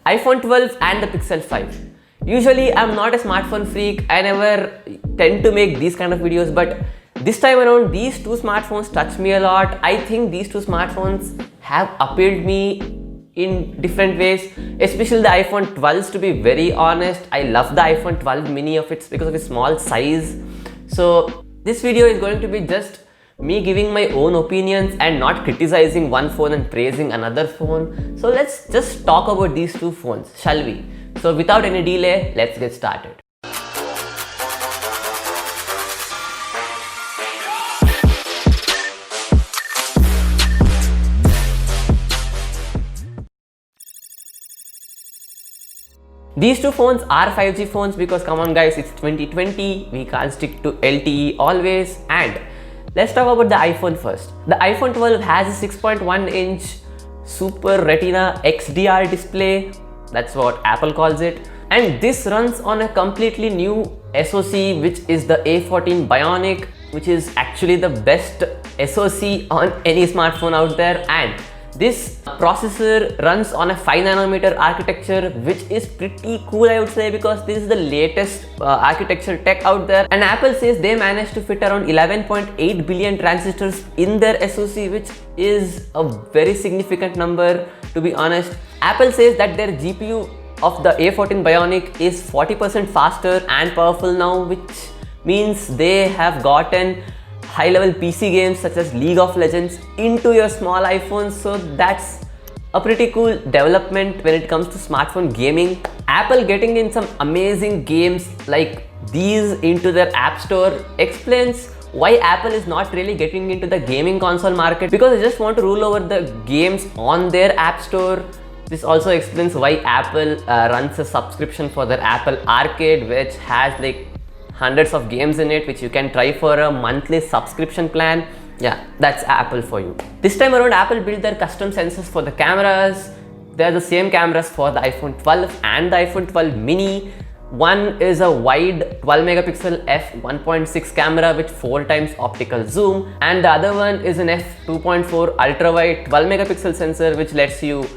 iPhone 12 and the Pixel 5. Usually I'm not a smartphone freak, I never tend to make these kind of videos, but this time around these two smartphones touch me a lot. I think these two smartphones have appealed me in different ways, especially the iPhone 12s. To be very honest, I love the iPhone 12 mini because of its small size. So this video is going to be just me giving my own opinions and not criticizing one phone and praising another phone. So let's just talk about these two phones, shall we? So without any delay, let's get started. These two phones are 5G phones because, come on guys, it's 2020, we can't stick to LTE always. And let's talk about the iPhone first. The iPhone 12 has a 6.1-inch Super Retina XDR display, that's what Apple calls it. And this runs on a completely new SoC, which is the A14 Bionic, which is actually the best SoC on any smartphone out there. And this processor runs on a 5nm architecture, which is pretty cool, I would say, because this is the latest architecture tech out there. And Apple says they managed to fit around 11.8 billion transistors in their SoC, which is a very significant number, to be honest. Apple says that their GPU of the A14 Bionic is 40% faster and powerful now, which means they have gotten high-level PC games such as League of Legends into your small iPhone. So that's a pretty cool development when it comes to smartphone gaming. Apple getting in some amazing games like these into their App Store explains why Apple is not really getting into the gaming console market, because they just want to rule over the games on their App Store. This also explains why Apple runs a subscription for their Apple Arcade, which has like hundreds of games in it, which you can try for a monthly subscription plan. Yeah, that's Apple for you. This time around, Apple built their custom sensors for the cameras. They're the same cameras for the iPhone 12 and the iPhone 12 mini. One is a wide 12 megapixel f1.6 camera with 4 times optical zoom, and the other one is an f2.4 ultra wide 12 megapixel sensor, which lets you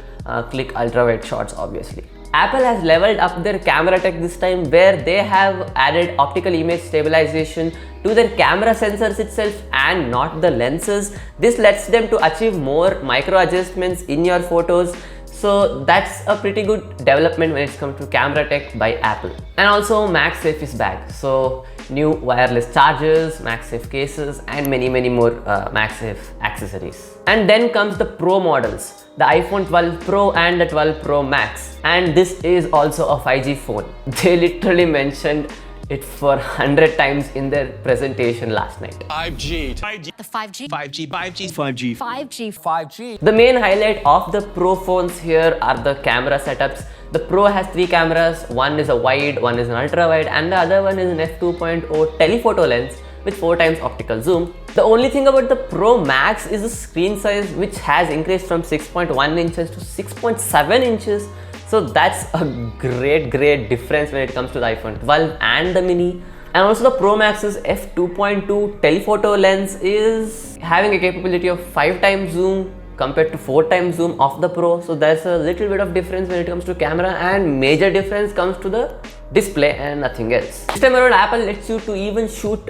click ultra wide shots, obviously. Apple has leveled up their camera tech this time, where they have added optical image stabilization to their camera sensors itself and not the lenses. This lets them to achieve more micro adjustments in your photos. So that's a pretty good development when it comes to camera tech by Apple. And also MagSafe is back. So new wireless chargers, MagSafe cases, and many more MagSafe accessories. And then comes the Pro models, the iPhone 12 Pro and the 12 Pro Max. And this is also a 5G phone. They literally mentioned it for 100 times in their presentation last night. 5G. The 5G. 5G. 5G. 5G. 5G. 5G. The main highlight of the Pro phones here are the camera setups. The Pro has 3 cameras. One is a wide, one is an ultra wide, and the other one is an f2.0 telephoto lens with 4 times optical zoom. The only thing about the Pro Max is the screen size, which has increased from 6.1 inches to 6.7 inches. So that's a great difference when it comes to the iPhone 12 and the mini. And also the Pro Max's f2.2 telephoto lens is having a capability of 5 times zoom compared to 4 times zoom of the Pro. So there's a little bit of difference when it comes to camera, and major difference comes to the display and nothing else. This time around, Apple lets you to even shoot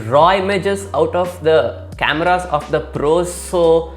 raw images out of the cameras of the Pros. So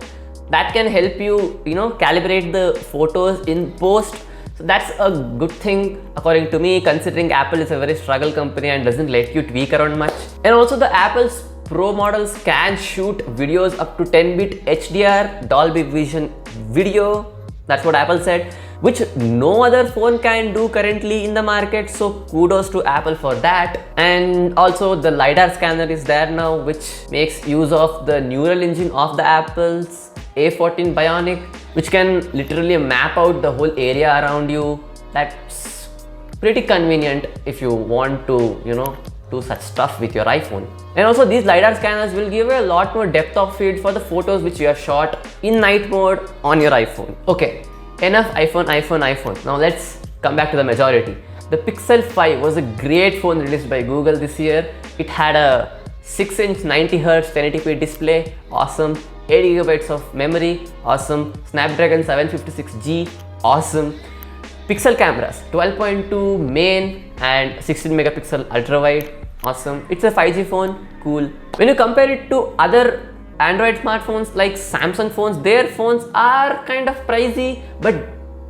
that can help you, calibrate the photos in post. So that's a good thing according to me, considering Apple is a very struggle company and doesn't let you tweak around much. And also the Apple's Pro models can shoot videos up to 10-bit HDR Dolby Vision video. That's what Apple said, which no other phone can do currently in the market. So kudos to Apple for that. And also the LiDAR scanner is there now, which makes use of the neural engine of the Apple's A14 Bionic, which can literally map out the whole area around you. That's pretty convenient if you want to, do such stuff with your iPhone. And also these LiDAR scanners will give you a lot more depth of field for the photos which you have shot in night mode on your iPhone. Okay, enough iPhone. Now let's come back to the majority. The Pixel 5 was a great phone released by Google this year. It had a 6-inch 90Hz 1080p display, awesome. 8 gigabytes of memory, awesome. Snapdragon 756G, awesome. Pixel cameras, 12.2 main and 16 megapixel ultra wide, awesome. It's a 5G phone, cool. When you compare it to other Android smartphones like Samsung phones, their phones are kind of pricey, but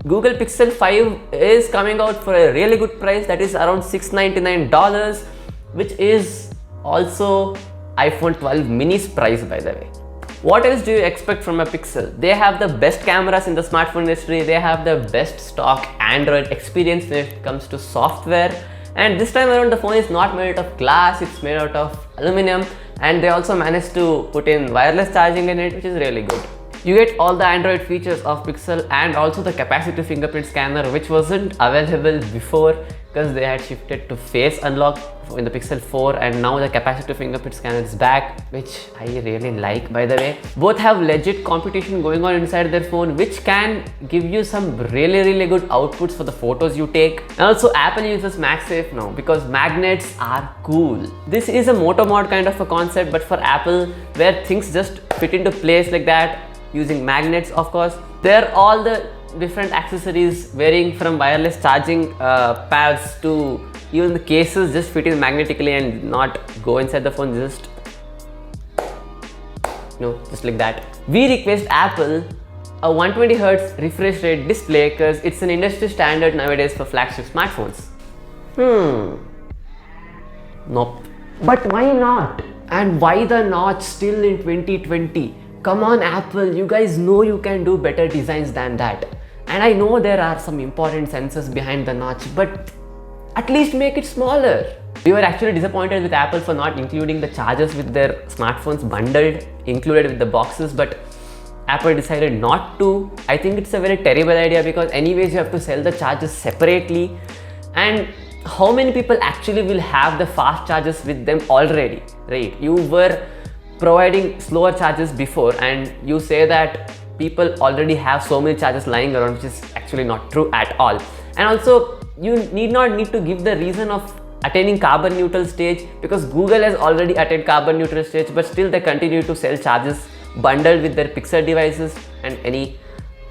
Google Pixel 5 is coming out for a really good price, that is around $699, which is also iPhone 12 mini's price, by the way. What else do you expect from a Pixel? They have the best cameras in the smartphone industry, they have the best stock Android experience when it comes to software, and this time around the phone is not made out of glass, it's made out of aluminum, and they also managed to put in wireless charging in it, which is really good. You get all the Android features of Pixel and also the capacitive fingerprint scanner, which wasn't available before because they had shifted to face unlock in the Pixel 4, and now the capacitive fingerprint scanner is back, which I really like, by the way. Both have legit competition going on inside their phone, which can give you some really good outputs for the photos you take. And also Apple uses MagSafe now because magnets are cool. This is a motor mod kind of a concept, but for Apple, where things just fit into place like that using magnets, of course. There are all the different accessories varying from wireless charging pads to even the cases just fit in magnetically and not go inside the phone, just just like that. We request Apple a 120Hz refresh rate display because it's an industry standard nowadays for flagship smartphones. Nope. But why not? And why the notch still in 2020? Come on Apple, you guys know you can do better designs than that. And I know there are some important sensors behind the notch, but at least make it smaller. We were actually disappointed with Apple for not including the chargers with their smartphones bundled, included with the boxes, but Apple decided not to. I think it's a very terrible idea because anyways you have to sell the chargers separately, and how many people actually will have the fast chargers with them already, right? You were providing slower charges before and you say that people already have so many chargers lying around, which is actually not true at all. And also you need not need to give the reason of attaining carbon neutral stage, because Google has already attained carbon neutral stage, but still they continue to sell chargers bundled with their Pixel devices and any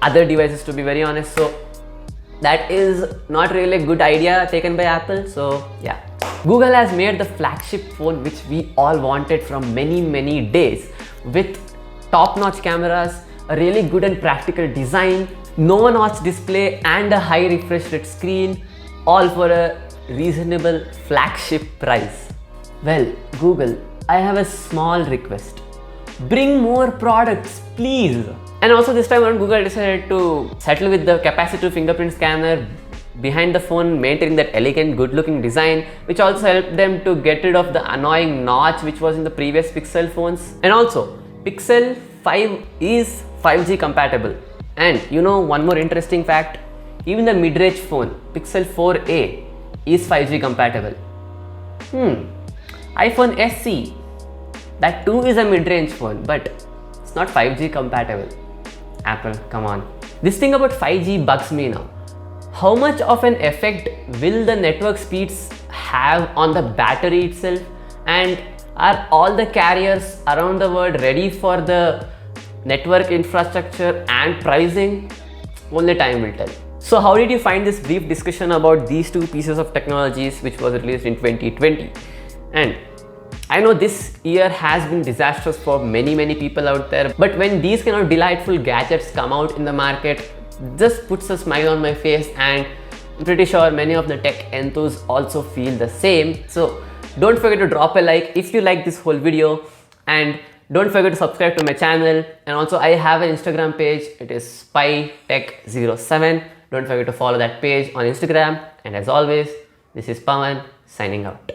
other devices, to be very honest. So that is not really a good idea taken by Apple. So yeah, Google has made the flagship phone which we all wanted from many days, with top-notch cameras, a really good and practical design, no-notch display and a high refresh rate screen, all for a reasonable flagship price. Well, Google, I have a small request. Bring more products, please. And also this time around, Google decided to settle with the capacitive fingerprint scanner behind the phone, maintaining that elegant, good-looking design, which also helped them to get rid of the annoying notch which was in the previous Pixel phones. And also, Pixel 5 is 5G compatible. And you know one more interesting fact, even the mid-range phone, Pixel 4a, is 5G compatible. iPhone SE, that too is a mid-range phone, but it's not 5G compatible. Apple, come on. This thing about 5G bugs me now. How much of an effect will the network speeds have on the battery itself? And are all the carriers around the world ready for the network infrastructure and pricing? Only time will tell. So how did you find this brief discussion about these two pieces of technologies which was released in 2020? And I know this year has been disastrous for many people out there, but when these kind of delightful gadgets come out in the market, just puts a smile on my face, and I'm pretty sure many of the tech enthus also feel the same. So don't forget to drop a like if you like this whole video, and don't forget to subscribe to my channel. And also I have an Instagram page, it is SpyTech07. Don't forget to follow that page on Instagram. And as always, this is Pawan signing out.